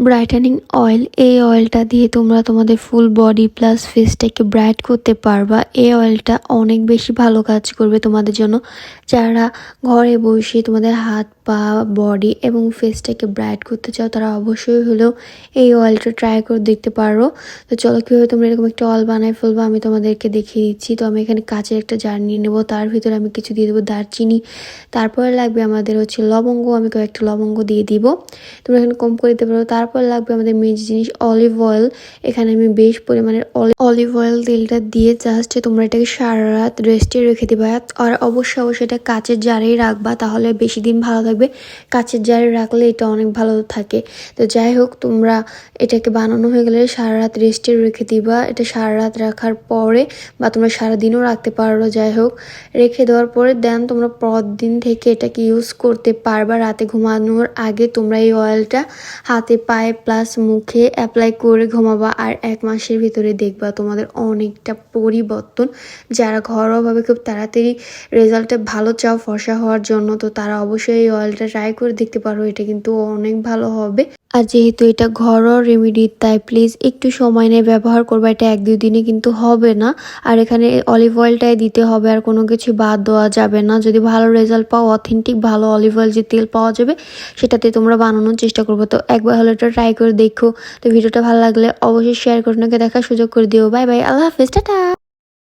Brightening oil. এই অয়েলটা দিয়ে তোমরা তোমাদের ফুল বডি প্লাস ফেসটাকে ব্রাইট করতে পারবা। এই অয়েলটা অনেক বেশি ভালো কাজ করবে তোমাদের জন্য, যারা ঘরে বসে তোমাদের হাত পা বডি এবং ফেসটাকে ব্রাইট করতে চাও তারা অবশ্যই হলেও এই অয়েলটা ট্রাই করে দেখতে পারো। তো চলো কীভাবে তোমরা এরকম একটা অয়েল বানায় ফেলবো আমি তোমাদেরকে দেখিয়ে দিচ্ছি। তো আমি এখানে কাঁচের একটা জার নিয়ে নেবো, তার ভিতরে আমি কিছু দিয়ে দেবো দারচিনি, তারপরে লাগবে আমাদের লবঙ্গ, আমি কয়েকটা লবঙ্গ দিয়ে দিব, তোমরা এখানে কম করে দিতে পারো। তারপর লাগবে আমাদের মেন জিনিস অলিভ অয়েল। এখানে আমি বেশ পরিমাণের অলিভ অয়েল তেলটা দিয়ে জাস্ট তোমরা এটাকে সারা রাত রেস্টে রেখে দেবা। আর অবশ্যই এটা কাচের জারেই রাখবা, তাহলে বেশি দিন ভালো থাকবে। কাচের জারে রাখলে এটা অনেক ভালো থাকে। তো যাই হোক, তোমরা এটাকে বানানো হয়ে গেলে সারা রাত রেস্টে রেখে দিবা। এটা সারা রাত রাখার পরে বা তোমরা সারাদিনও রাখতে পারো, যাই হোক রেখে দেওয়ার পরে দেন তোমরা পরের দিন থেকে এটাকে ইউজ করতে পারবা। রাতে ঘুমানোর আগে তোমরা এই অয়েলটা হাতে পায়ে প্লাস মুখে অ্যাপ্লাই করে ঘুমাবা, আর 1 মাসের ভিতরে দেখবা তোমাদের অনেকটা পরিবর্তন। যারা ঘরোয়াভাবে খুব তাড়াতাড়ি রেজাল্টটা ভালো চাও ফর্সা হওয়ার জন্য, তো তারা অবশ্যই এই অয়েলটা ট্রাই করে দেখতে পারো। এটা কিন্তু অনেক ভালো হবে। আর যেহেতু এটা ঘরোয়া রেমেডি, তাই প্লিজ একটু সময় নিয়ে ব্যবহার করবা। এটা 1-2 দিনে কিন্তু হবে না। আর এখানে অলিভ অয়েলটাই দিতে হবে, আর কোনো কিছু বাদ দেওয়া যাবে না। যদি ভালো রেজাল্ট পাও, অথেন্টিক ভালো অলিভ অয়েল যে তেল পাওয়া যাবে সেটাতে তোমরা বানানোর চেষ্টা করবো। তো একবার হলে এটা ট্রাই করে দেখো। তো ভিডিওটা ভালো লাগলে অবশ্যই শেয়ার করে দেখার সুযোগ করে দিও। বাই বাই, আল্লাহ হাফেজ, টাটা।